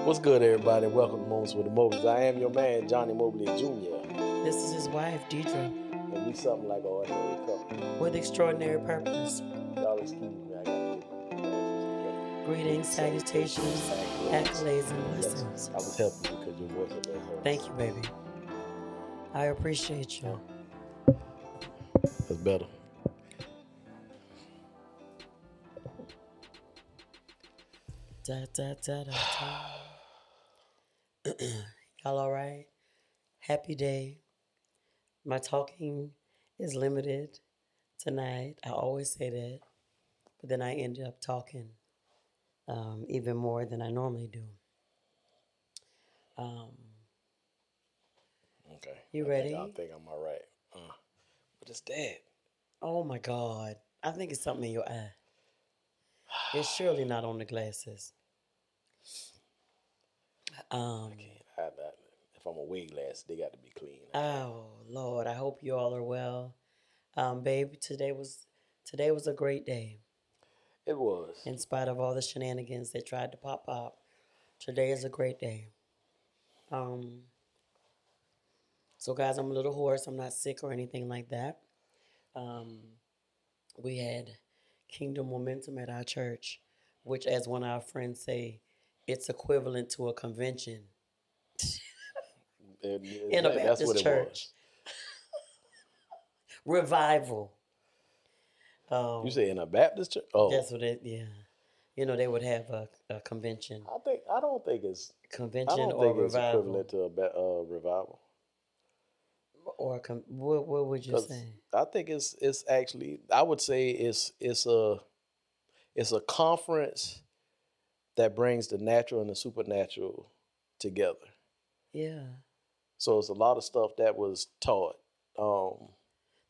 What's good, everybody? Welcome to Moments with the Mobleys. I am your man, Johnnie Mobley Jr. This is his wife, Deirdra, And we something like ordinary couple. with extraordinary purpose. Y'all excuse me, I gotta get my glasses. Greetings, salutations, accolades, and blessings. I was helping you because your voice is a little hoarse. Thank you, baby. I appreciate you. That's better. Da, da, da, da, da. Y'all all right? Happy day. My talking is limited tonight. I always say that. But then I end up talking even more than I normally do. Okay. You ready? I think I'm all right. What is that? Oh my God. I think it's something in your eye. It's surely not on the glasses. I can't hide that. If I'm a wear glass, they got to be clean. Oh Lord, I hope you all are well. Babe, today was a great day. It was. In spite of all the shenanigans that tried to pop up, today is a great day. So guys, I'm a little hoarse. I'm not sick or anything like that. We had Kingdom Momentum at our church, which, as one of our friends say, it's equivalent to a convention in a Baptist church. Revival. You say in a Baptist church? Oh, That's what it. Yeah, you know they would have a convention. I don't think it's Convention or or it's revival. equivalent to a revival. Or what would you say? I think it's actually, I would say it's a conference that brings the natural and the supernatural together. Yeah. So it's a lot of stuff that was taught.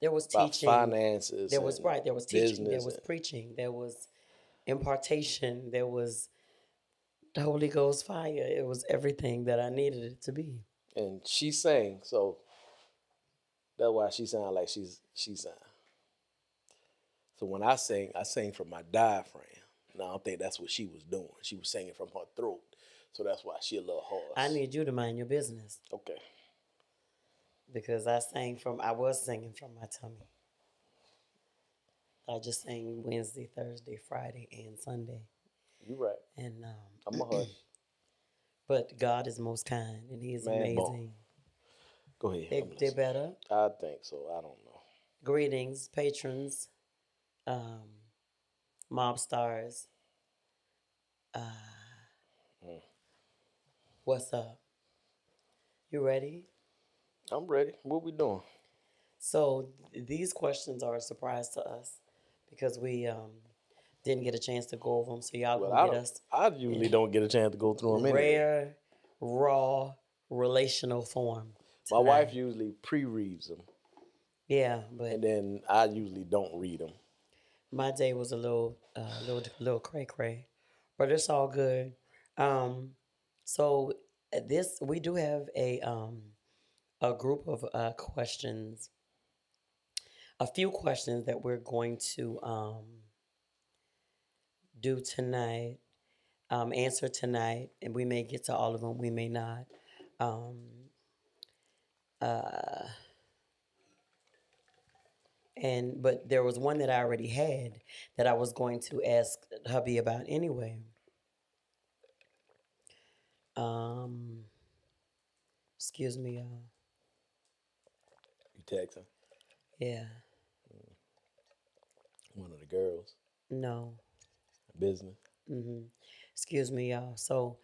There was about teaching. finances. There was There was teaching. There was and preaching. There was impartation. There was the Holy Ghost fire. It was everything that I needed it to be. And she sang, so that's why she sounded like she sang. So when I sang from my diaphragm. Now I don't think that's what she was doing. She was singing from her throat, so that's why she a little hoarse. I need you to mind your business. Okay. Because I was singing from my tummy. I just sang Wednesday, Thursday, Friday, and Sunday. You right. And I'm a hush. But God is most kind, and He is amazing. Bon. Go ahead. They better. I think so. I don't know. Greetings, patrons, mob stars. What's up? You ready? I'm ready. What we doing? So these questions are a surprise to us because we didn't get a chance to go over them. So y'all gonna get us. I usually don't get a chance to go through them anyway. Rare, raw, relational form. My wife usually pre-reads them. Yeah, but and then I usually don't read them. My day was a little cray cray, but it's all good. So we do have a group of questions, a few questions that we're going to do tonight, answer tonight, and we may get to all of them, we may not. But there was one that I already had that I was going to ask hubby about anyway. Excuse me, y'all. You texting? Yeah. One of the girls? No. Business? Excuse me, y'all. So,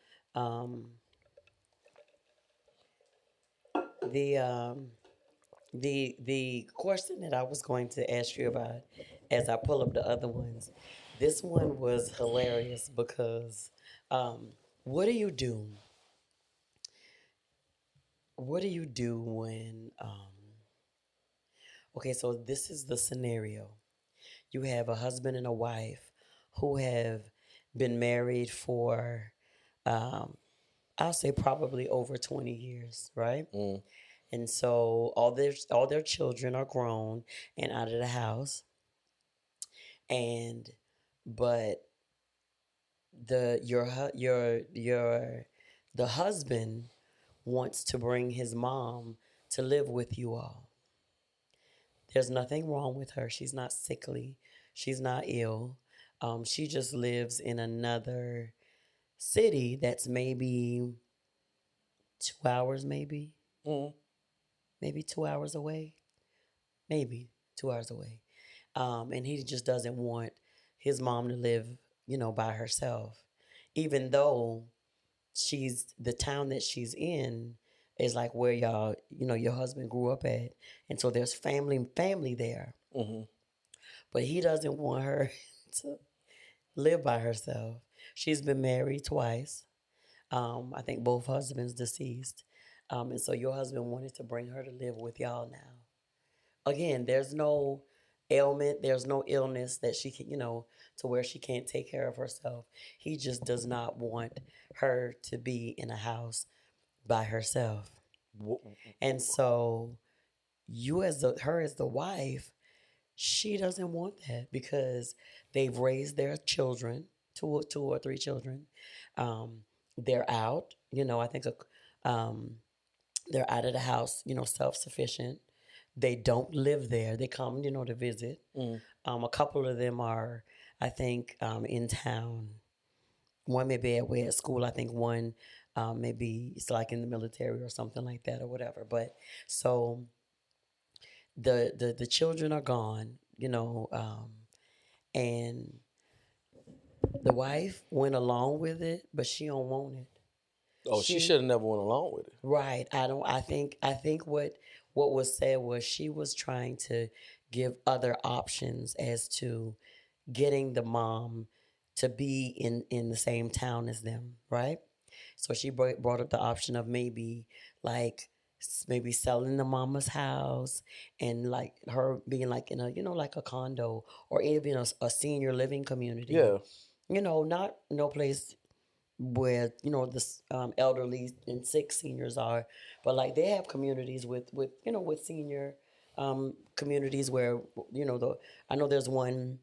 the question that I was going to ask you about as I pull up the other ones, this one was hilarious because what do you do? What do you do when okay, so this is the scenario. You have a husband and a wife who have been married for I'll say probably over 20 years, right? And so all their children are grown and out of the house. But your the husband wants to bring his mom to live with you all. There's nothing wrong with her. She's not sickly. She's not ill. She just lives in another city that's maybe 2 hours, Mm. maybe 2 hours away, maybe 2 hours away. And he just doesn't want his mom to live, by herself, even though the town that she's in is like where y'all, your husband grew up at, and so there's family there. Mm-hmm. But he doesn't want her to live by herself. She's been married twice. I think both husbands deceased. And so your husband wanted to bring her to live with y'all now. Again, there's no ailment, there's no illness that she can, to where she can't take care of herself. He just does not want her to be in a house by herself. And so you her as the wife, she doesn't want that because they've raised their children, two or three children. They're out, I think they're out of the house, self-sufficient. They don't live there. They come, to visit. Mm. A couple of them are, I think, in town. One may be away at school. I think one maybe it's like in the military or something like that or whatever. But so the children are gone, and the wife went along with it, but she don't want it. Oh, she should have never went along with it. Right. I think what was said was she was trying to give other options as to getting the mom to be in the same town as them, right? So she brought up the option of maybe like maybe selling the mama's house and like her being like in a like a condo or even a senior living community. Yeah. Not no place where the elderly and sick seniors are, but like they have communities with senior communities where I know there's one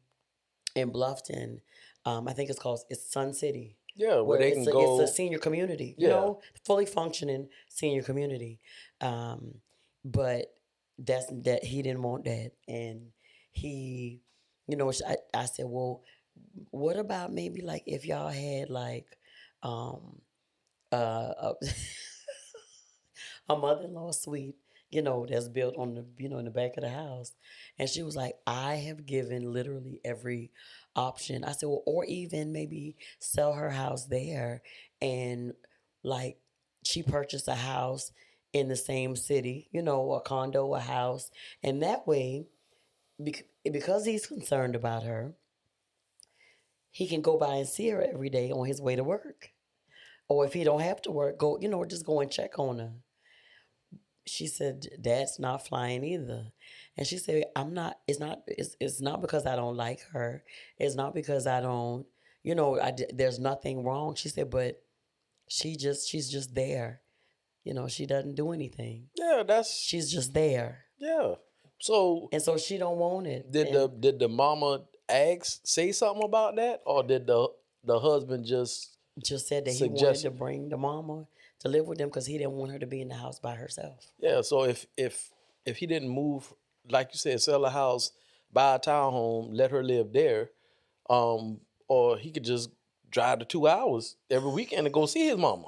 in Bluffton. I think it's Sun City. Yeah, where they can go. It's a senior community, fully functioning senior community. But that he didn't want that, and he, I said, well, what about maybe like if y'all had like um a, a mother-in-law suite, that's built on the in the back of the house. And she was like, I have given literally every option. I said, well, or even maybe sell her house there, and like she purchased a house in the same city, a condo, a house, and that way, because he's concerned about her, he can go by and see her every day on his way to work. Or if he don't have to work, go, just go and check on her. She said, Dad's not flying either. And she said, it's not because I don't like her. It's not because I don't, there's nothing wrong. She said, but she's just there. She doesn't do anything. Yeah, she's just there. Yeah. So and so she don't want it. Did the mama say something about that, or did the husband just said that he wanted to bring the mama to live with them because he didn't want her to be in the house by herself? Yeah. So if he didn't move, like you said, sell a house, buy a townhome, let her live there, or he could just drive the 2 hours every weekend and go see his mama.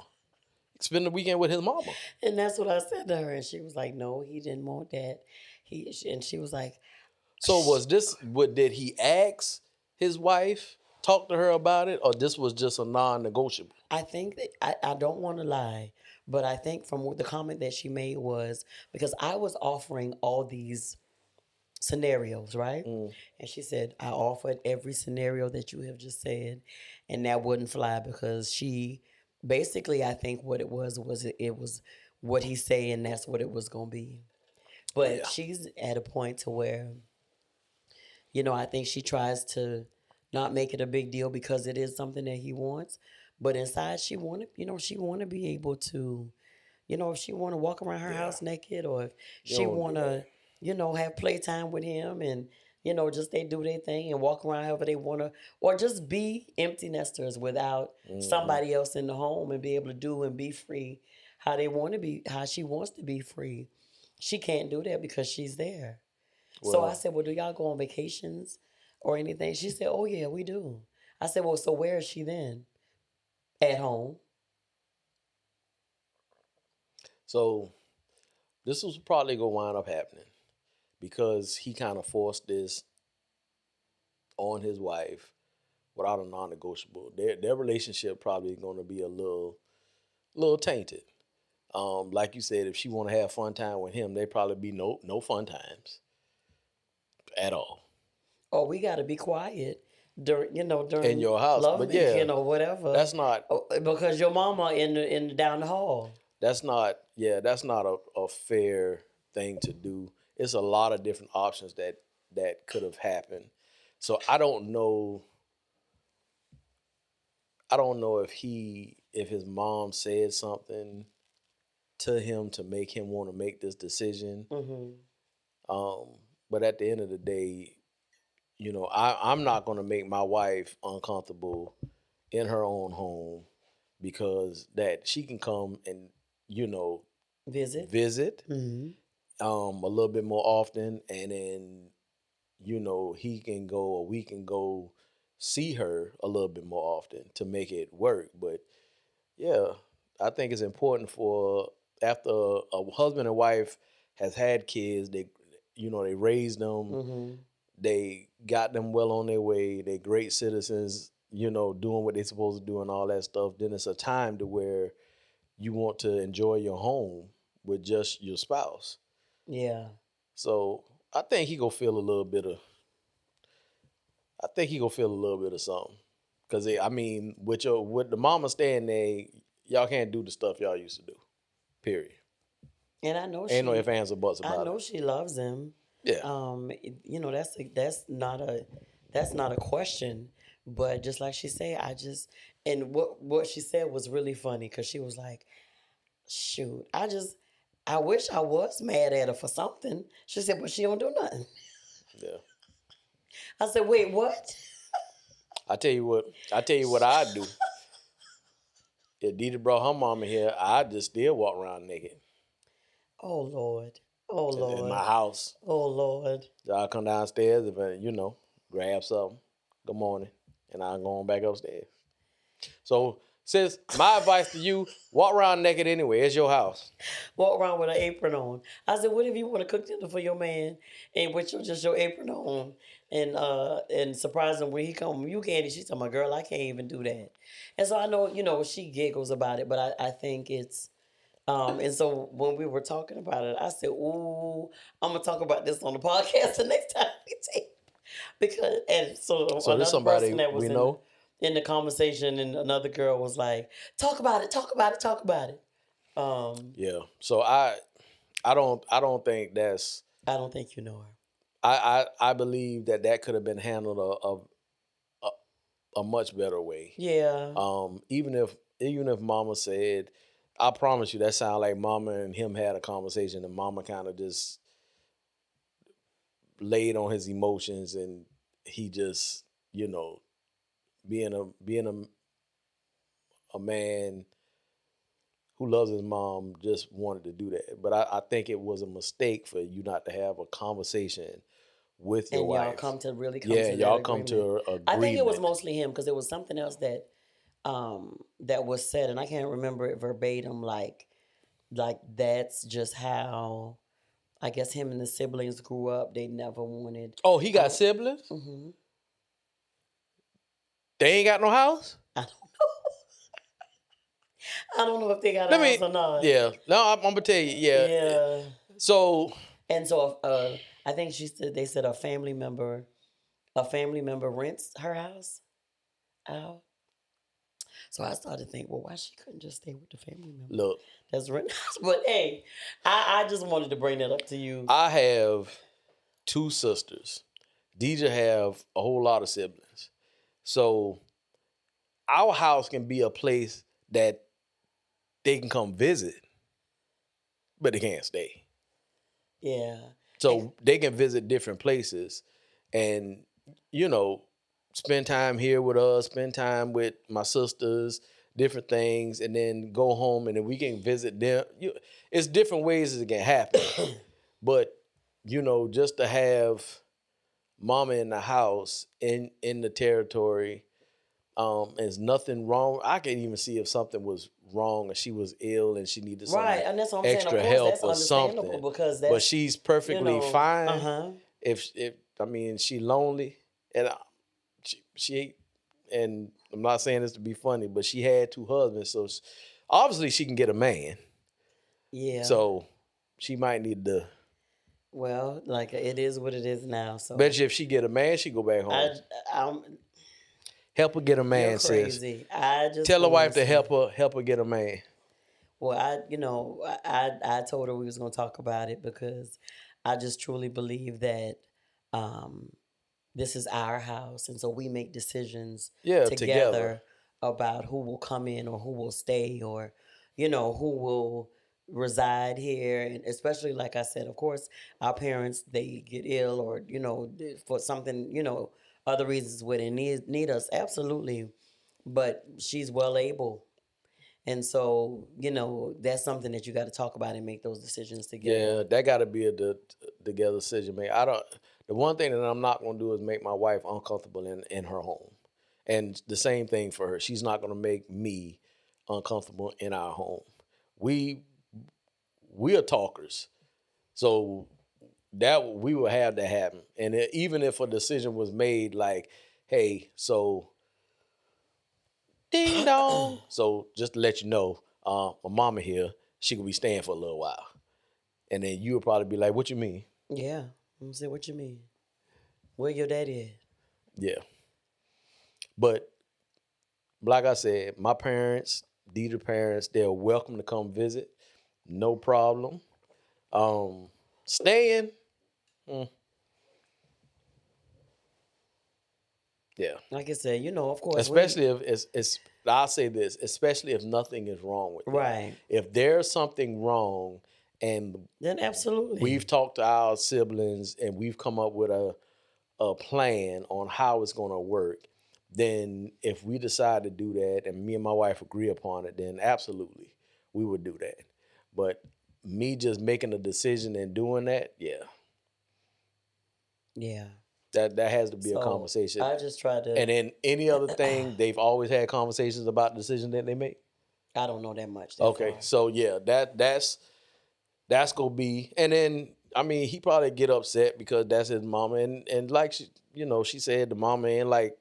Spend the weekend with his mama. And that's what I said to her. And she was like, no, he didn't want that. And she was like... So did he ask his wife, talk to her about it, or this was just a non-negotiable? I think that, I don't want to lie, but I think from the comment that she made was, because I was offering all these scenarios, right? Mm. And she said, I offered every scenario that you have just said, and that wouldn't fly because she... Basically, I think what it was what he said, and that's what it was going to be. But she's at a point to where, I think she tries to not make it a big deal because it is something that he wants. But inside, she want to be able to, if she want to walk around her house naked, or if she want to, have playtime with him and just they do their thing and walk around however they want to, or just be empty nesters without Hmm. somebody else in the home and be able to do and be free how they want to be, how she wants to be free. She can't do that because she's there. So I Well, said, well, do y'all go on vacations or anything? She said, oh, yeah, we do. I said, well, so where is she then? At home. so this was probably gonna wind up happening because he kind of forced this on his wife without a non-negotiable. Their relationship probably going to be a little tainted. Like you said, if she want to have fun time with him, they probably be no fun times at all Oh, we got to be quiet in during your house. But yeah, lovemaking or whatever, that's not because your mama in the down the hall. that's not a fair thing to do. It's a lot of different options that could have happened. So I don't know if his mom said something to him to make him want to make this decision. Hmm. Um, but at the end of the day, I'm not going to make my wife uncomfortable in her own home because that she can come and you know Visit. visit Hmm. a little bit more often, and then he can go or we can go see her a little bit more often to make it work. But yeah, I think it's important for after a husband and wife has had kids, they raised them, Hmm. they got them well on their way, they're great citizens, doing what they're supposed to do and all that stuff. Then it's a time to where you want to enjoy your home with just your spouse. Yeah. So I think he gonna feel a little bit of. I think he gonna feel a little bit of something, cause I mean, with the mama staying there, y'all can't do the stuff y'all used to do. Period. And I know Ain't no she, ifs, ands, or buts I about it. know she loves him. Yeah. That's not a question. But just like she said, and what she said was really funny because she was like, "Shoot, I wish I was mad at her for something." She said, "But she don't do nothing." Yeah. I said, "Wait, what?" I tell you what. I tell you what I do. If Dita brought her mama here, I just still walk around naked Oh Lord, oh in my Lord, house. oh Lord. I'll come downstairs if grab something. Good morning, and I'll go on back upstairs. So, sis, my advice to you: walk around naked anyway. It's your house. Walk around with an apron on. I said, "What if you want to cook dinner for your man and with just your apron on and surprise him when he come? You can't." She's talking, "My girl, I can't even do that." And so I know she giggles about it, but I think it's and so when we were talking about it, I said, "Ooh, I'm gonna talk about this on the podcast the next time we tape." Because and so So there's another somebody person that we was in the know. in the conversation, and another girl was like, "Talk about it, talk about it, talk about it." Um, Yeah. So I don't think that's. I don't think you know her. I believe that could have been handled a much better way. Yeah, Even if Mama said, I promise you, that sound like Mama and him had a conversation, and Mama kind of just laid on his emotions, and he just being a man who loves his mom just wanted to do that. But I think it was a mistake for you not to have a conversation with your and y'all wife. come to really come Yeah, to that y'all come agreement. to an I think it was agreement. mostly him because there was something else that was said, and I can't remember it verbatim. Like that's just how I guess him and the siblings grew up. They never wanted. Oh, he I got don't. siblings? Hmm. They ain't got no house? I don't know. I don't know if they got a Let me, house or not. yeah. No, I'm gonna tell you, yeah. Yeah. So, And so I think they said a family member rents her house out. So I started to think, well, why she couldn't just stay with the family member look, that's renting the house? But hey, I just wanted to bring that up to you. I have two sisters. Deidre have a whole lot of siblings. So our house can be a place that they can come visit, but they can't stay. Yeah. And So they can visit different places. and spend time here with us, spend time with my sisters, different things, and then go home and then we can visit them. It's different ways it can happen, but just to have mama in the house in the territory, there's nothing wrong. I can even see if something was wrong or she was ill and she needed some Right, and that's what I'm saying. Of extra course, help that's or understandable something. because But that's she's perfectly uh fine. huh. If I mean she lonely, and she and I'm not saying this to be funny, but she had two husbands, so obviously she can get a man. Yeah. So she might need to. Well, like it is what it is now. So Bet you if she get a man, she go back home. I, I'm. Help her get a You're man, sis. crazy. I just Tell her don't wife to understand. help her get a man. Well, I told her we was gonna talk about it because I just truly believe that um, this is our house, and so we make decisions Yeah, together. together about who will come in or who will stay or who will reside here, and especially like I said, of course, our parents they get ill or for something other reasons where they need us absolutely, but she's well able and so, that's something that you got to talk about and make those decisions Yeah, together. that got to be a together decision, man. I don't. The one thing that I'm not gonna do is make my wife uncomfortable in her home, and the same thing for her. She's not gonna make me uncomfortable in our home. We we are talkers, so that we will have that happen. And even if a decision was made, like, hey, so ding dong, so just to let you know, my mama here, she could be staying for a little while, and then you would probably be like, what you mean? Yeah. I'm saying, what you mean? Where your daddy at? Yeah. But like I said, my parents, Deirdra parents, they're welcome to come visit. No problem. Staying, mm, yeah. Like I said, of course, Especially if it's I'll say this, especially if nothing is wrong with them. right. If there's something wrong and Then we've absolutely. talked to our siblings and we've come up with a plan on how it's gonna work, then if we decide to do that and me and my wife agree upon it, then absolutely we would do that. But me just making a decision and doing that, yeah, Yeah. that has to be a So conversation. I just try to, And then any other thing, they've always had conversations about the decision that they make. I don't know that much that Okay, far. so yeah, that's gonna be, and then I mean he probably get upset because that's his mama, and like she said the mama ain't like,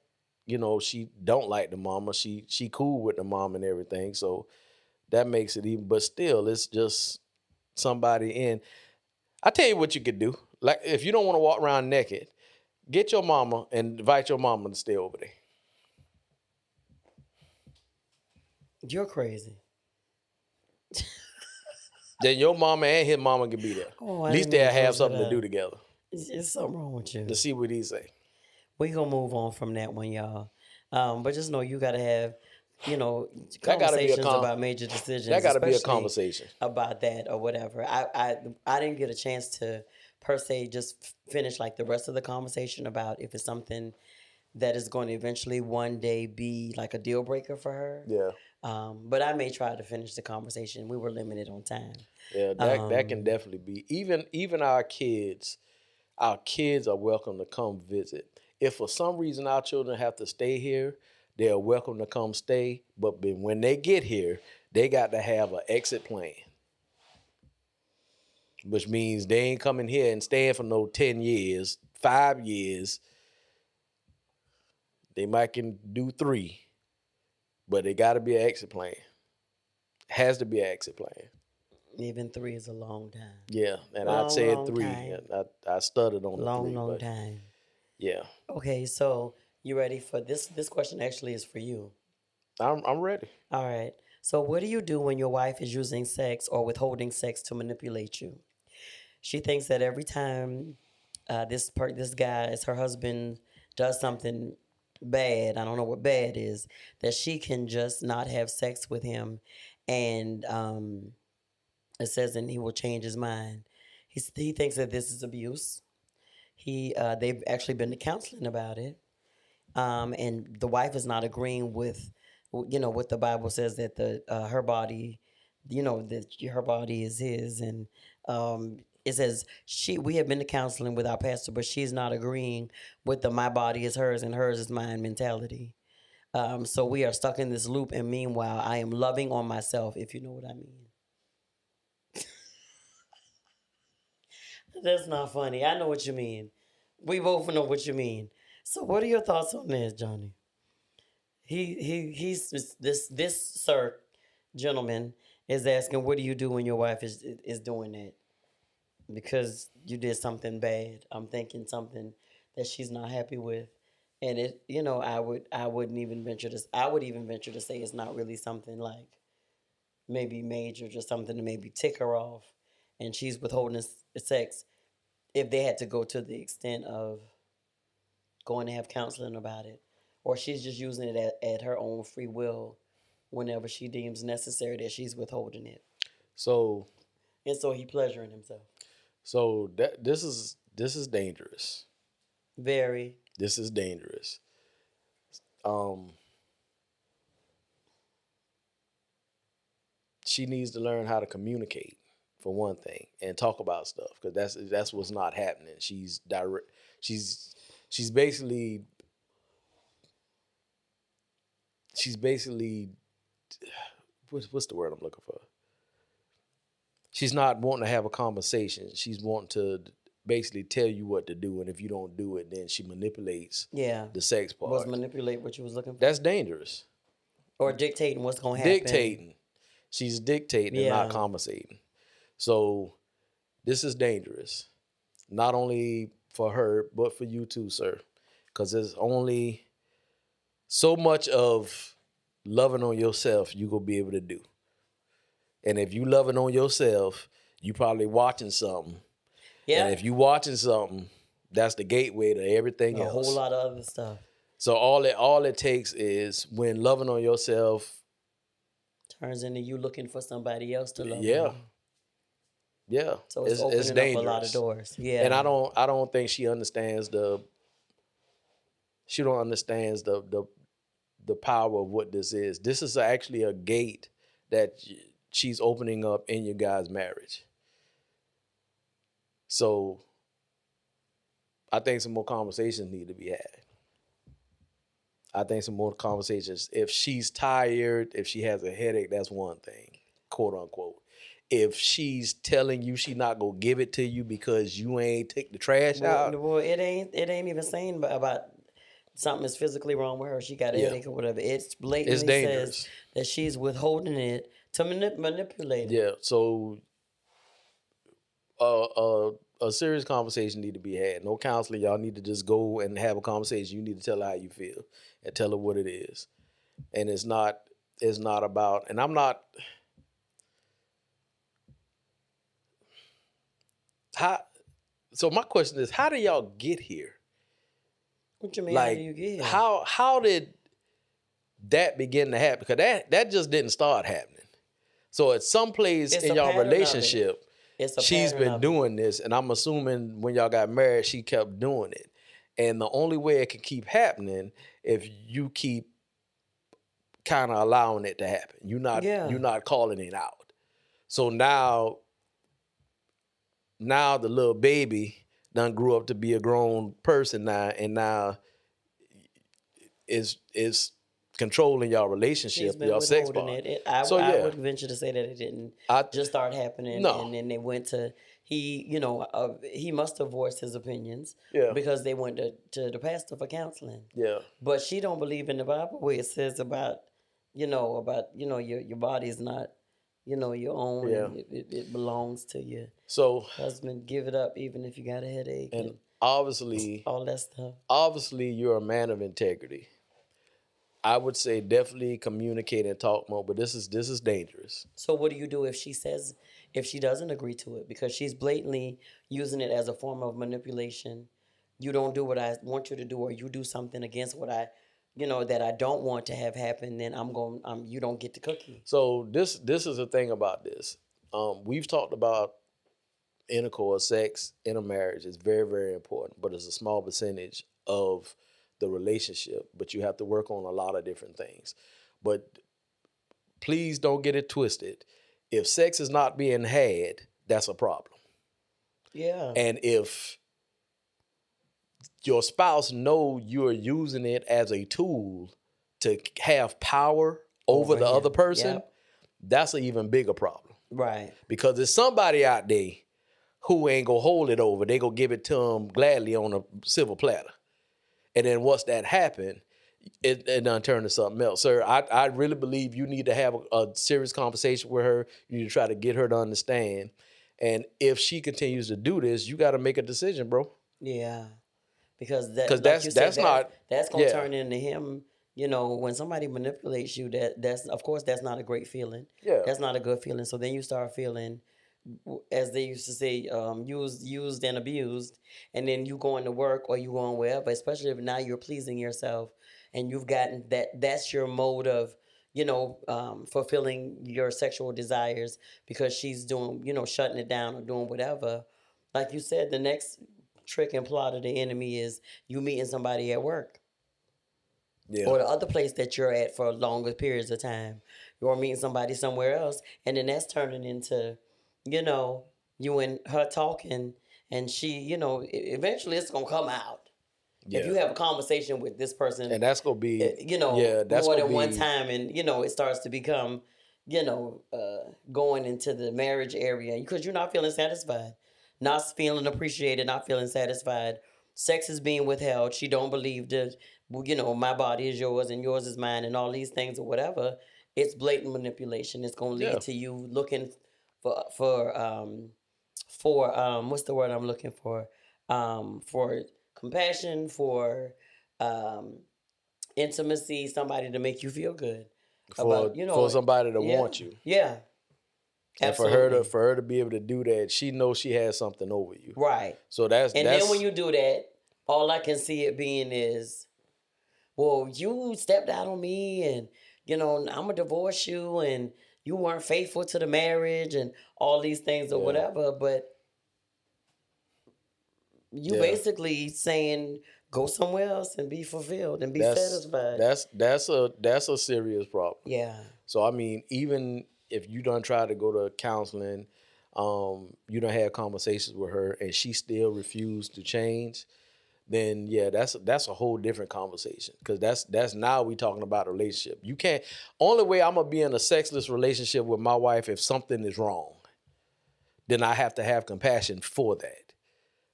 she don't like the mama, she cool with the mom and everything, so that makes it even, but still it's just somebody in. I tell you what you could do, like if you don't want to walk around naked, get your mama and invite your mama to stay over there. You're crazy. Then your mama and his mama can be there. Oh, At I least didn't mean they'll to have switch it something to do up. together. It's something wrong with you. To see what he say. We gonna move on from that one, y'all. But just know you gotta have, you know, That gotta be a conversations about major that decisions, gotta be a especially conversation. about that or whatever. I didn't get a chance to per se just finish like the rest of the conversation about if it's something that is going to eventually one day be like a deal breaker for her. Yeah. But I may try to finish the conversation. We were limited on time. Yeah, that can definitely be. Even our kids are welcome to come visit. If for some reason our children have to stay here, they are welcome to come stay. But when they get here, they got to have an exit plan, which means they ain't coming here and staying for no 10 years, 5 years. They might can do 3, but they got to be an exit plan. Has to be an exit plan. Even 3 is a long time. Yeah, and I Long, said long 3. time. I stuttered on the Long, 3, long but time. yeah, Okay, so you ready for this? This question actually is for you. I'm ready. All right. So what do you do when your wife is using sex or withholding sex to manipulate you? She thinks that every time this guy, as her husband, does something bad, I don't know what bad is, that she can just not have sex with him, and it says, and he will change his mind. He thinks that this is abuse. They've actually been to counseling about it, and the wife is not agreeing with, what the Bible says that the her body, that her body is his, and it says we have been to counseling with our pastor, but she's not agreeing with the my body is hers and hers is mine mentality. So we are stuck in this loop, and meanwhile, I am loving on myself, if you know what I mean. That's not funny. I know what you mean. We both know what you mean. So, what are your thoughts on this, Johnny? He's this sir gentleman is asking, what do you do when your wife is doing that? Because you did something bad. I'm thinking something that she's not happy with, and I would even venture to say it's not really something like maybe major, just something to maybe tick her off, and she's withholding sex if they had to go to the extent of going to have counseling about it, or she's just using it at her own free will whenever she deems necessary that she's withholding it. So, and so he pleasuring himself. So this is dangerous. Very. This is dangerous. She needs to learn how to communicate, for one thing, and talk about stuff, because that's what's not happening. She's direct. She's basically what's the word I'm looking for? She's not wanting to have a conversation. She's wanting to basically tell you what to do, and if you don't do it, then she manipulates the sex part. Was manipulate what you was looking for? That's dangerous. Or dictating what's going to happen. Dictating. She's dictating and not conversating. So this is dangerous. Not only for her, but for you too, sir. Because there's only so much of loving on yourself you going to be able to do. And if you loving on yourself, you probably watching something. Yeah. And if you watching something, that's the gateway to everything else. A whole lot of other stuff. So all it takes is when loving on yourself turns into you looking for somebody else to love. Yeah. Yeah. So it's opening up a lot of doors. Yeah. And I don't think she understands the power of what this is. This is actually a gate that she's opening up in your guys' marriage. So I think some more conversations need to be had. If she's tired, if she has a headache, that's one thing, quote unquote. If she's telling you she's not gonna give it to you because you ain't take the trash out. Well, it ain't even saying about something is physically wrong with her. She got a headache or whatever. It's blatantly says that she's withholding it to manipulate it. Yeah. So a serious conversation need to be had. No counseling. Y'all need to just go and have a conversation. You need to tell her how you feel and tell her what it is. And it's not about, and I'm not, so my question is, how do y'all get here? What you mean, how do you get here? How did that begin to happen? Because that just didn't start happening. So at some place in y'all relationship, she's been doing this, and I'm assuming when y'all got married, she kept doing it. And the only way it can keep happening if you keep kind of allowing it to happen. You're not calling it out. So now the little baby done grew up to be a grown person now, and now is controlling y'all relationship, y'all sex part. I would venture to say that it didn't just start happening. No. And then they went to, he must have voiced his opinions because they went to the pastor for counseling. Yeah. But she don't believe in the Bible where it says about your body is not, your own. Yeah. And it belongs to your husband. Give it up even if you got a headache. And obviously, all that stuff. Obviously, you're a man of integrity. I would say definitely communicate and talk more, but this is dangerous. So what do you do if she doesn't agree to it? Because she's blatantly using it as a form of manipulation. You don't do what I want you to do, or you do something against what that I don't want to have happen, then you don't get the cookie. So this is the thing about this. We've talked about intercourse, sex in a marriage is very, very important, but it's a small percentage of the relationship. But you have to work on a lot of different things. But please don't get it twisted. If sex is not being had, that's a problem. Yeah. And if your spouse know you're using it as a tool to have power over the other him. person, Yep. that's an even bigger problem. Right. Because there's somebody out there who ain't gonna hold it over. They gonna give it to them gladly on a silver platter. And then once that happen, it done turn to something else. Sir, I really believe you need to have a serious conversation with her. You need to try to get her to understand. And if she continues to do this, you got to make a decision, bro. Yeah. Because that, Because like you said, that's gonna yeah. turn into him. You know, when somebody manipulates you, that's of course that's not a great feeling. Yeah. That's not a good feeling. So then you start feeling, as they used to say, used and abused, and then you going to work or you going wherever, especially if now you're pleasing yourself and you've gotten that's your mode of, fulfilling your sexual desires because she's doing, shutting it down or doing whatever. Like you said, the next trick and plot of the enemy is you meeting somebody at work. Yeah. Or the other place that you're at for longer periods of time. You're meeting somebody somewhere else, and then that's turning into, you and her talking, and she, eventually it's gonna come out. Yeah. If you have a conversation with this person, and that's gonna be that's more gonna than be, one time, and it starts to become, going into the marriage area because you're not feeling satisfied, not feeling appreciated, not feeling satisfied. Sex is being withheld. She don't believe that, my body is yours and yours is mine and all these things or whatever. It's blatant manipulation. It's going to lead to you looking for what's the word I'm looking for compassion, for um, intimacy, somebody to make you feel good about, for somebody to yeah, want you. yeah. And Absolutely. for her to be able to do that, she knows she has something over you. Right. So then when you do that, all I can see it being is, well, you stepped out on me and, I'm going to divorce you and you weren't faithful to the marriage and all these things or whatever. But you basically saying, go somewhere else and be fulfilled and be satisfied. That's a serious problem. Yeah. So, I mean, even if you done try to go to counseling, you done had conversations with her and she still refused to change, then yeah, that's a whole different conversation. Because that's now we talking about a relationship. You can't, only way I'm gonna be in a sexless relationship with my wife if something is wrong, then I have to have compassion for that.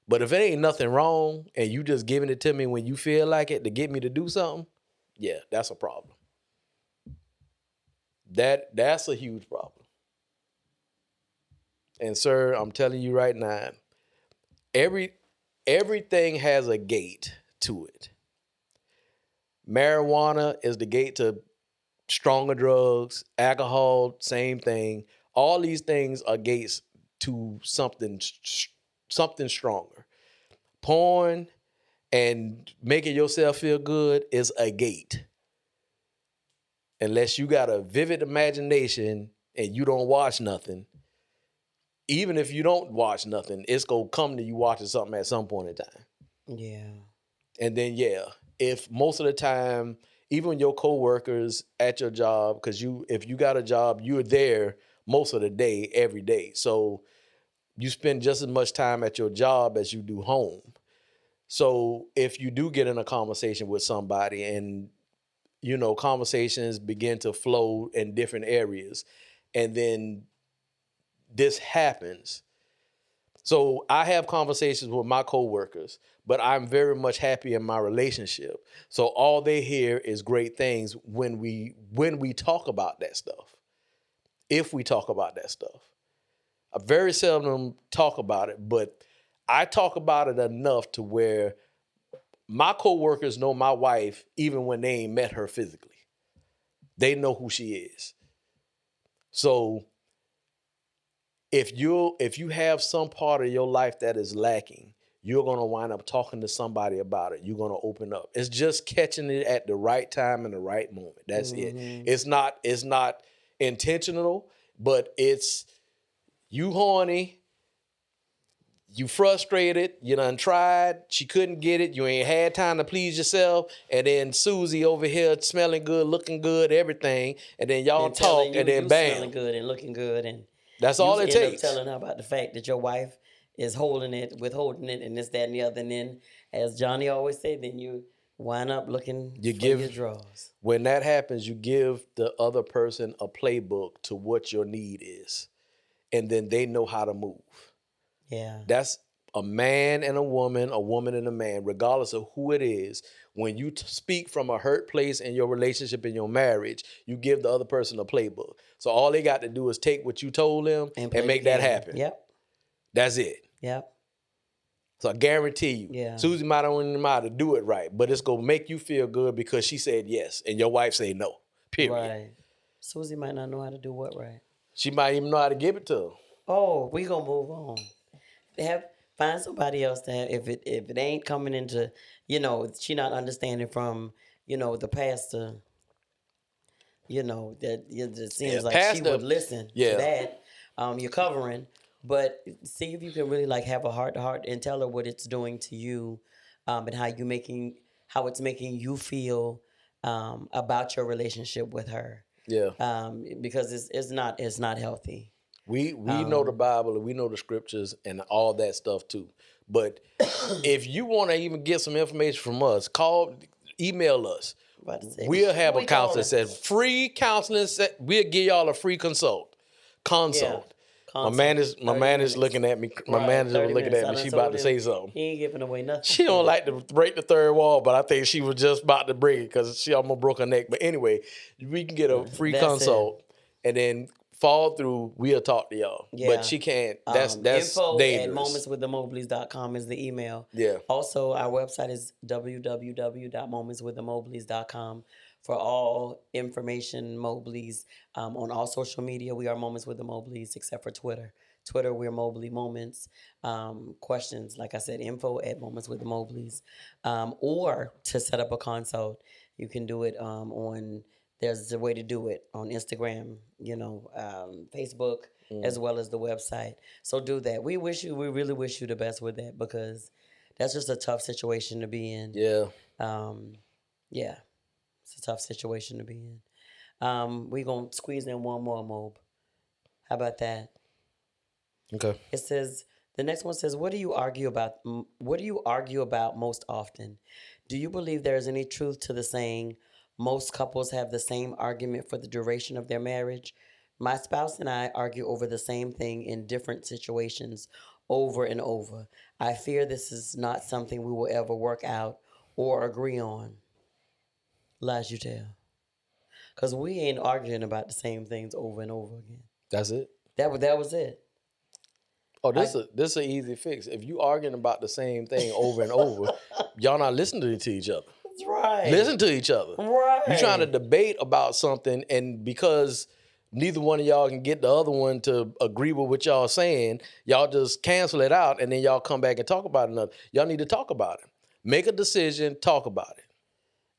But if it ain't nothing wrong and you just giving it to me when you feel like it to get me to do something, yeah, that's a problem. That's a huge problem. And sir, I'm telling you right now, everything has a gate to it. Marijuana is the gate to stronger drugs, alcohol, same thing. All these things are gates to something stronger. Porn and making yourself feel good is a gate. Unless you got a vivid imagination and you don't watch nothing, even if you don't watch nothing, it's going to come to you watching something at some point in time. Yeah. And then, if most of the time, even your coworkers at your job, because if you got a job, you're there most of the day, every day. So you spend just as much time at your job as you do home. So if you do get in a conversation with somebody and, conversations begin to flow in different areas, and then this happens. So I have conversations with my coworkers, but I'm very much happy in my relationship. So all they hear is great things when we talk about that stuff. If we talk about that stuff. I very seldom talk about it, but I talk about it enough to where my coworkers know my wife even when they ain't met her physically. They know who she is. So if you have some part of your life that is lacking, you're going to wind up talking to somebody about it. You're going to open up. It's just catching it at the right time and the right moment. That's it. It's not intentional, but it's you horny, You frustrated, you done tried, she couldn't get it, you ain't had time to please yourself, and then Susie over here smelling good, looking good, everything, and then y'all And telling talk, you and then you bam. smelling good and looking good, and That's you all it end up takes. telling her about the fact that your wife is holding it, withholding it, and this, that, and the other. And then, as Johnny always said, then you wind up looking You for your give, drawers. when that happens, you give the other person a playbook to what your need is, and then they know how to move. Yeah. That's a man and a woman and a man, regardless of who it is. When you speak from a hurt place in your relationship, in your marriage, you give the other person a playbook. So all they got to do is take what you told them And and make that happen. Yep. That's it. Yep. So I guarantee you, Yeah. Susie might not know how to do it right, but it's going to make you feel good because she said yes and your wife said no, period. Right. Susie might not know how to do what right. She might even know how to give it to her. Oh, we gonna move on. Find somebody else to have, if it ain't coming into, she not understanding from, the pastor, that it seems like she would listen to that. You're covering, but see if you can really like have a heart to heart and tell her what it's doing to you, and how it's making you feel, about your relationship with her. Yeah. Because it's not healthy. We know the Bible and we know the scriptures and all that stuff too. But if you want to even get some information from us, email us. We'll have a counselor that says free counseling. We'll give y'all a free consult. Yeah. My man is looking at me. My manager was looking at me. She about to say something. He ain't giving away nothing. She don't like to break the third wall, but I think she was just about to break it because she almost broke her neck. But anyway, we can get a free consult and then fall through. We'll talk to y'all. Yeah. But she can't. That's info dangerous. at momentswiththemobleys.com is the email. Yeah. Also, our website is www.momentswiththemobleys.com for all information, Mobleys. On all social media, we are Moments with the Mobleys, except for Twitter. Twitter, we're Mobley Moments. Questions, like I said, info at Moments with the Mobleys. Or to set up a consult, you can do it there's a way to do it on Instagram, Facebook, as well as the website. So do that. We really wish you the best with that because that's just a tough situation to be in. Yeah. Yeah. It's a tough situation to be in. We're going to squeeze in one more, Mob. How about that? Okay. It says, the next one says, what do you argue about most often? Do you believe there is any truth to the saying, most couples have the same argument for the duration of their marriage? My spouse and I argue over the same thing in different situations over and over. I fear this is not something we will ever work out or agree on. Lies you tell. Because we ain't arguing about the same things over and over again. That's it? That was it. Oh, this is an easy fix. If you arguing about the same thing over and over, y'all not listening to each other. That's right. Listen to each other. Right. You're trying to debate about something, and because neither one of y'all can get the other one to agree with what y'all saying, y'all just cancel it out, and then y'all come back and talk about it. Y'all need to talk about it. Make a decision, talk about it.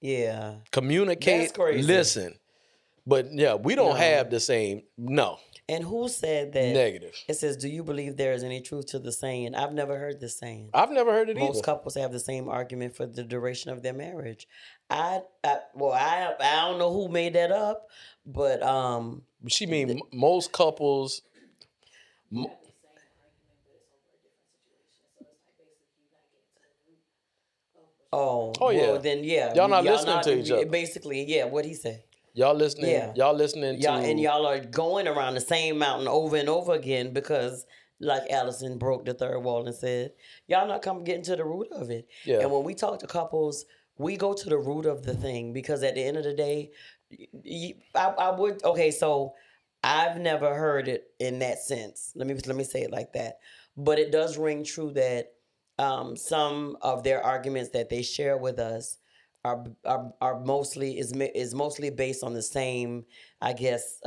Yeah. Communicate, that's crazy. listen. But yeah, we don't have the same, no. And who said that? Negative. It says, do you believe there is any truth to the saying? I've never heard this saying. I've never heard it either. Most couples have the same argument for the duration of their marriage. I don't know who made that up, but she mean most couples. Oh yeah. Well, then yeah, y'all not listening to each other. Basically, yeah. What he said. Y'all listening. Yeah. Y'all listening to. And y'all are going around the same mountain over and over again because, like Allison broke the third wall and said, y'all not getting to the root of it. Yeah. And when we talk to couples, we go to the root of the thing because at the end of the day, so I've never heard it in that sense. Let me say it like that. But it does ring true that some of their arguments that they share with us are mostly based on the same, I guess,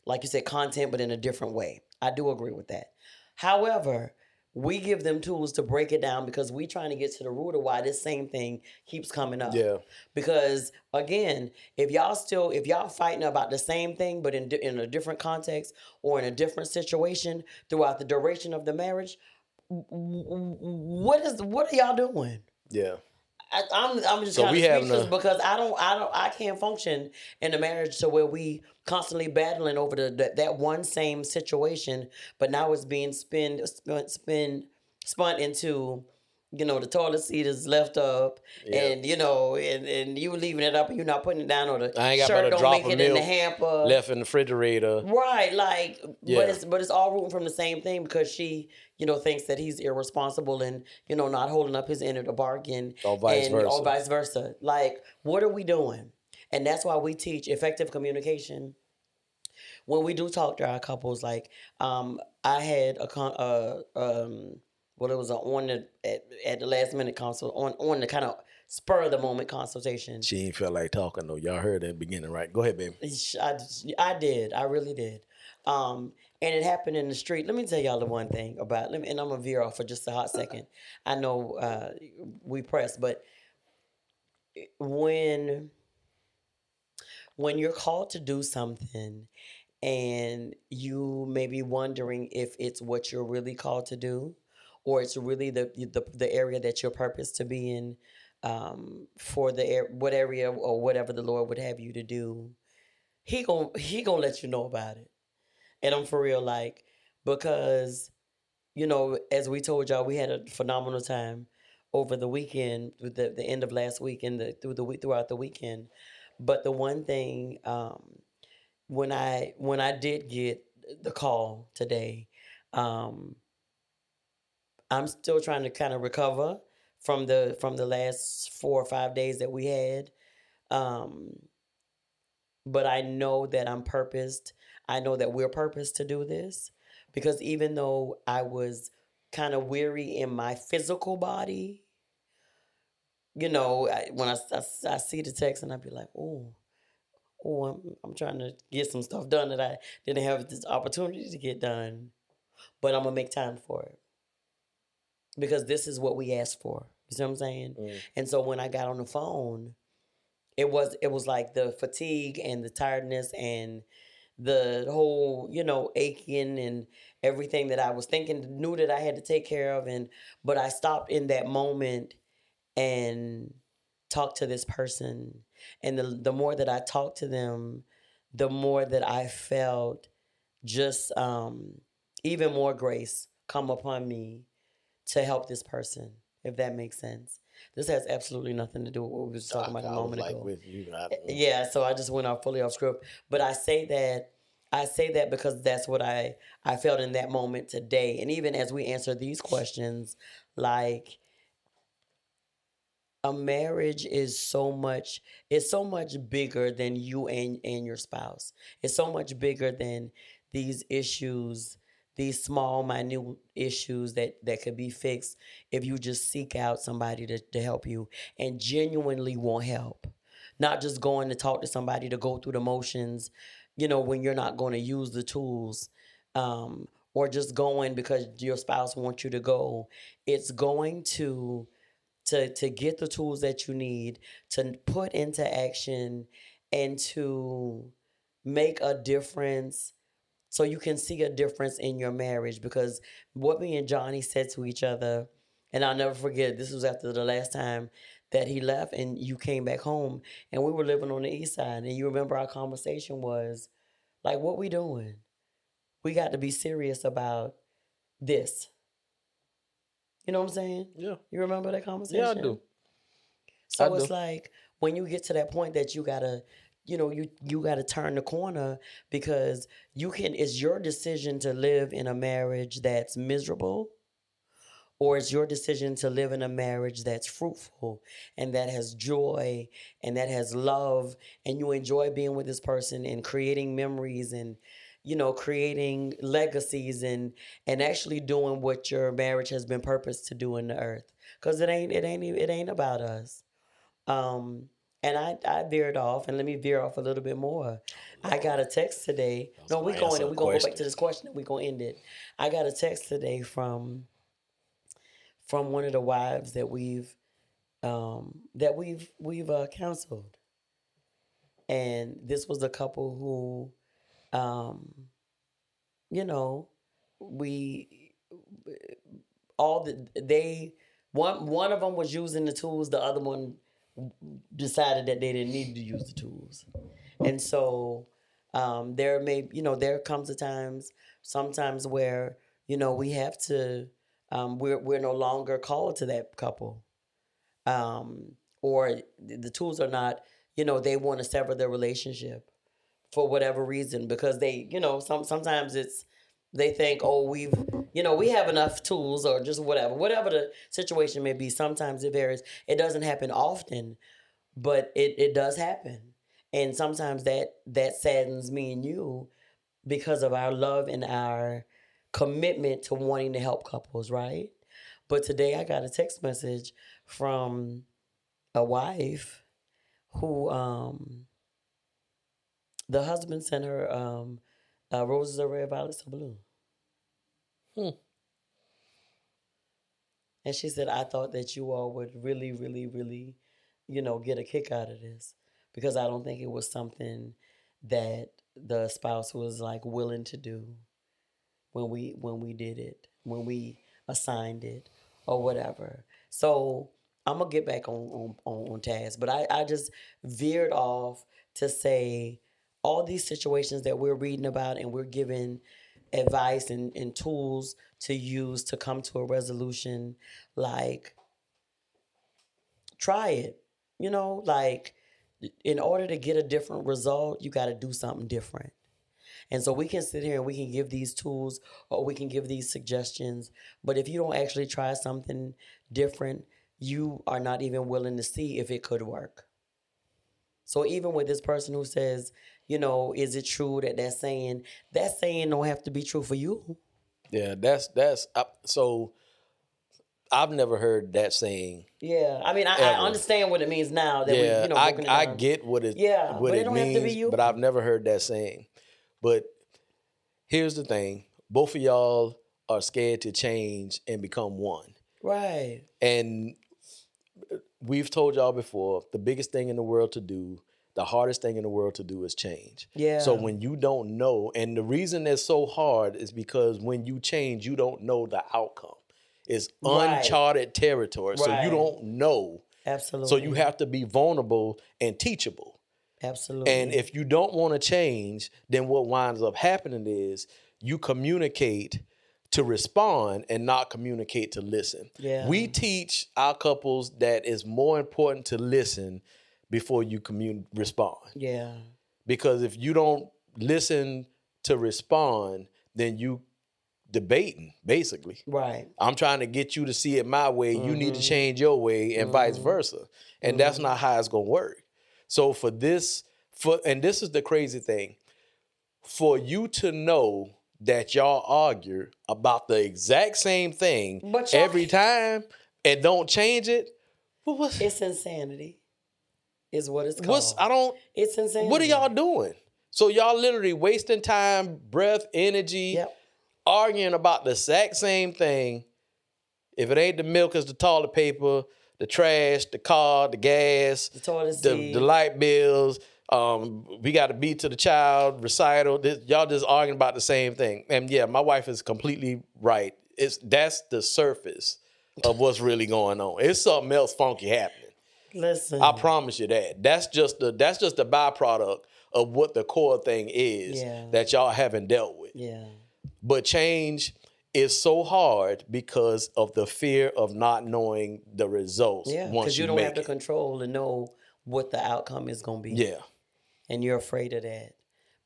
like you said, content, but in a different way. I do agree with that. However, we give them tools to break it down because we trying to get to the root of why this same thing keeps coming up. Yeah. Because again, if y'all fighting about the same thing, but in a different context or in a different situation throughout the duration of the marriage, what are y'all doing? Yeah. I'm just So kind we of having speechless a because I can't function in a marriage to where we constantly battling over that one same situation, but now it's being spun into, the toilet seat is left up, yeah. and and you leaving it up and you're not putting it down, or the I ain't got but shirt a don't drop make of it in the milk hamper. left in the refrigerator. Right, like, Yeah. but it's all rooting from the same thing because she, thinks that he's irresponsible and not holding up his end of the bargain, Or vice and or versa. vice versa. Like, what are we doing? And that's why we teach effective communication when we do talk to our couples. Like, I had well, it was on the at the last minute consult on the kind of spur of the moment consultation. She ain't felt like talking though. Y'all heard that in the beginning, right? Go ahead, baby. I did. I really did. And it happened in the street. Let me tell y'all the one thing about. And I'm gonna veer off for just a hot second. I know we press, but when you're called to do something and you may be wondering if it's what you're really called to do, or it's really the area that you're purposed to be in, for what area or whatever the Lord would have you to do, he gonna let you know about it. And I'm for real, like, because as we told y'all, we had a phenomenal time over the weekend, with the end of last week and throughout the weekend. But the one thing, when I did get the call today, um, I'm still trying to kind of recover from the last 4 or 5 days that we had. Um, but I know that I'm purposed. I know that we're purposed to do this, because even though I was kind of weary in my physical body, when I see the text and I be like, I'm trying to get some stuff done that I didn't have this opportunity to get done, but I'm gonna make time for it because this is what we asked for. You see what I'm saying? And so when I got on the phone, it was like the fatigue and the tiredness and the whole, aching and everything that I was thinking, knew that I had to take care of. But I stopped in that moment and talked to this person. And the more that I talked to them, the more that I felt just even more grace come upon me to help this person, if that makes sense. This has absolutely nothing to do with what we were talking about a I was moment like ago. with you. Yeah, so I just went off fully off script. But I say that because that's what I felt in that moment today. And even as we answer these questions, like, a marriage is so much bigger than you and your spouse. It's so much bigger than these issues, these small minute issues that could be fixed if you just seek out somebody to help you and genuinely want help. Not just going to talk to somebody to go through the motions, when you're not going to use the tools, or just going because your spouse wants you to go. It's going to get the tools that you need to put into action and to make a difference, so you can see a difference in your marriage. Because what me and Johnny said to each other, and I'll never forget, this was after the last time that he left and you came back home, and we were living on the east side, and you remember our conversation was like, what we doing? We got to be serious about this. You know what I'm saying? Yeah. You remember that Yeah, I conversation? do. So it's like when you get to that point that you gotta, you gotta turn the corner, because it's your decision to live in a marriage that's miserable, or it's your decision to live in a marriage that's fruitful and that has joy and that has love, and you enjoy being with this person and creating memories and creating legacies and actually doing what your marriage has been purposed to do in the earth. Because it ain't about us. um, and I veered off, and let me veer off a little bit more. I got a text today. I was No, gonna we're going answer and a we're gonna go back question. to this question and we're gonna end it. I got a text today from one of the wives that we've counseled. And this was a couple who, you know, we one of them was using the tools, the other one decided that they didn't need to use the tools. And so there comes a times sometimes where we have to we're no longer called to that couple, or the tools are not, they want to sever their relationship for whatever reason, because they, sometimes it's, they think, oh, we have enough tools, or just whatever the situation may be. Sometimes it varies. It doesn't happen often, but it does happen. And sometimes that saddens me and you, because of our love and our commitment to wanting to help couples, right? But today I got a text message from a wife who the husband sent her roses are red, violets are blue. And she said, I thought that you all would really, really, really, get a kick out of this, because I don't think it was something that the spouse was like willing to do when we did it, when we assigned it or whatever. So I'm gonna get back on task, but I just veered off to say all these situations that we're reading about and we're giving advice and tools to use to come to a resolution. Like, try it. Like, in order to get a different result, you got to do something different. And so we can sit here and we can give these tools or we can give these suggestions, but if you don't actually try something different, you are not even willing to see if it could work. So even with this person who says, is it true that saying don't have to be true for you? Yeah, that's so I've never heard that saying. Yeah, I mean, I understand what it means now that Yeah, we, broken it I down. get what it Yeah, what but it it don't have to be means, you. but I've never heard that saying. But here's the thing: both of y'all are scared to change and become one. Right. And we've told y'all before, the biggest thing in the world to do, the hardest thing in the world to do is change. Yeah. So when you don't know, and the reason it's so hard is because when you change, you don't know the outcome. It's uncharted territory. So you don't know. Absolutely. So you have to be vulnerable and teachable. Absolutely. And if you don't want to change, then what winds up happening is you communicate to respond and not communicate to listen. Yeah. We teach our couples that it's more important to listen before you respond. Yeah. Because if you don't listen to respond, then you debating, basically. Right. I'm trying to get you to see it my way. You need to change your way, and vice versa. And that's not how it's gonna work. So and this is the crazy thing, for you to know that y'all argue about the exact same thing every time and don't change it, it's insanity. Is what it's called. It's insanity. What are y'all doing? So y'all literally wasting time, breath, energy, arguing about the exact same thing. If it ain't the milk, it's the toilet paper, the trash, the car, the gas, the toilet seat, the light bills. We got to beat to the child, recital. Y'all just arguing about the same thing. And yeah, my wife is completely right. That's the surface of what's really going on. It's something else funky happening. Listen, I promise you that. That's just the byproduct of what the core thing is that y'all haven't dealt with. Yeah. But change is so hard because of the fear of not knowing the results. Yeah, because you don't have the control to know what the outcome is going to be. Yeah. And you're afraid of that.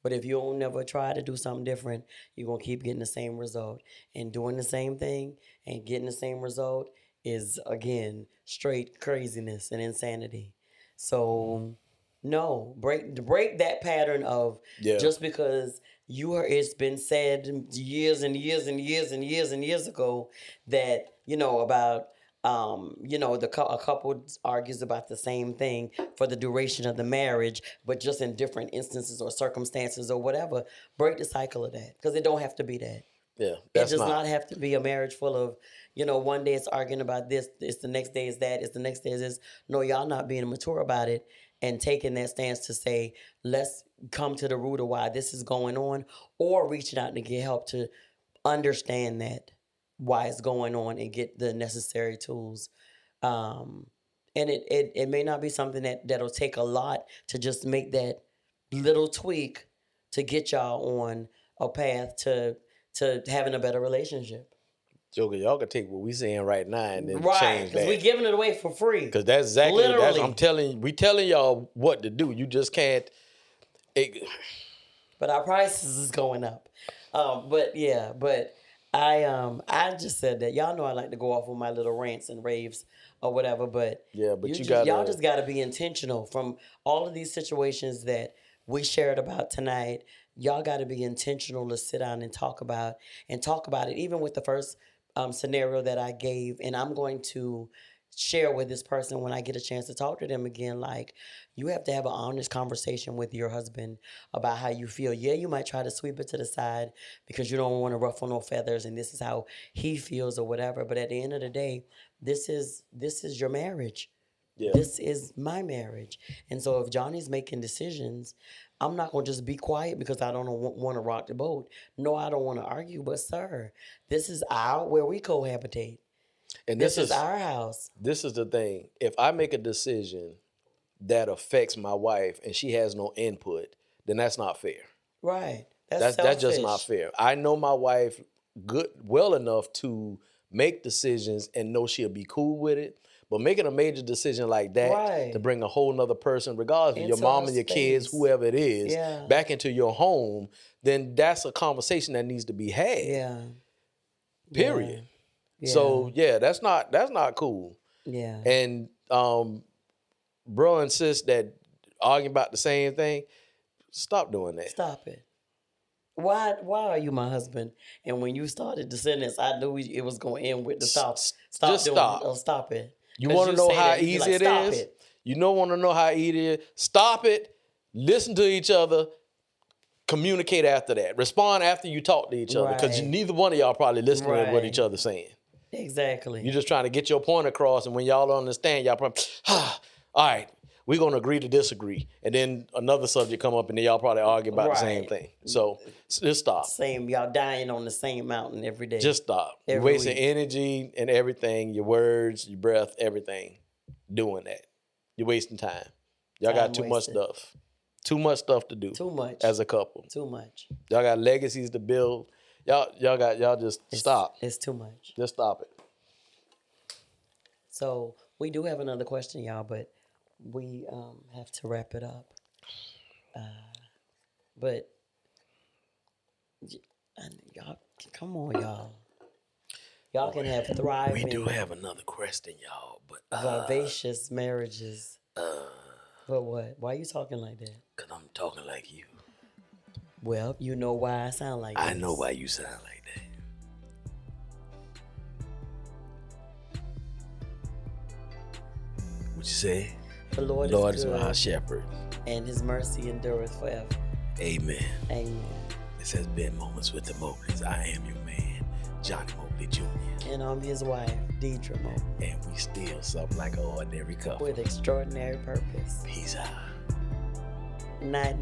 But if you don't never try to do something different, you're going to keep getting the same result. And doing the same thing and getting the same result is, again, straight craziness and insanity. So, no, break that pattern of just because it's been said years and years and years and years and years ago that, about a couple argues about the same thing for the duration of the marriage, but just in different instances or circumstances or whatever. Break the cycle of that, because it don't have to be that. Yeah, it does not have to be a marriage full of, one day it's arguing about this, it's the next day is that, it's the next day is this. No, y'all not being mature about it and taking that stance to say, let's come to the root of why this is going on, or reaching out to get help to understand that why it's going on and get the necessary tools. And it may not be something that'll take a lot to just make that little tweak to get y'all on a path to having a better relationship. Joker, y'all can take what we saying right now and then Right, change because that. we giving it away for free. Because that's exactly Literally. I'm telling we telling y'all what to do. You just can't. But our prices is going up. But I just said that. Y'all know I like to go off on my little rants and raves or whatever. But y'all just got to be intentional from all of these situations that we shared about tonight. Y'all got to be intentional to sit down and talk about it. Even with the first scenario that I gave, and I'm going to share with this person when I get a chance to talk to them again. Like, you have to have an honest conversation with your husband about how you feel. Yeah, you might try to sweep it to the side because you don't want to ruffle no feathers and this is how he feels or whatever. But at the end of the day, this is your marriage. Yeah. This is my marriage. And so if Johnny's making decisions, I'm not going to just be quiet because I don't want to rock the boat. No, I don't want to argue. But, sir, this is where we cohabitate. And this is our house. This is the thing. If I make a decision that affects my wife and she has no input, then that's not fair. Right. That's just not fair. I know my wife well enough to make decisions and know she'll be cool with it. But making a major decision like that to bring a whole nother person, regardless of your mom and your kids, whoever it is, back into your home, then that's a conversation that needs to be had. Yeah. Period. Yeah. So that's not cool. Yeah. And bro and sis that arguing about the same thing, stop doing that. Stop it. Why are you my husband? And when you started the sentence, I knew it was going to end with the stop. Just stop. Oh, stop it. You want to know how easy it is? You don't want to know how easy it is? Stop it. Listen to each other. Communicate after that. Respond after you talk to each other. Because neither one of y'all probably listening to what each other's saying. Exactly. You're just trying to get your point across. And when y'all don't understand, y'all probably, all right, we're going to agree to disagree. And then another subject come up and then y'all probably argue about the same thing. So just stop. Y'all dying on the same mountain every day. Just stop. You're wasting energy and everything, your words, your breath, everything, doing that. You're wasting time. Y'all got too much stuff. Too much stuff to do. Too much. As a couple. Too much. Y'all got legacies to build. Y'all just stop. It's too much. Just stop it. So we do have another question, y'all, but we have to wrap it up. But y'all, come on, y'all. Y'all can have thriving. We do have another question, y'all, but vivacious marriages. But what? Why are you talking like that? Because I'm talking like you. Well, you know why I sound like that. I know why you sound like that. What you say? The Lord is our shepherd. And his mercy endureth forever. Amen. Amen. This has been Moments with the Mobleys. I am your man, Johnnie Mobley Jr. And I'm his wife, Deirdra Mobley. And we still something like an ordinary couple. With extraordinary purpose. Peace out. Night.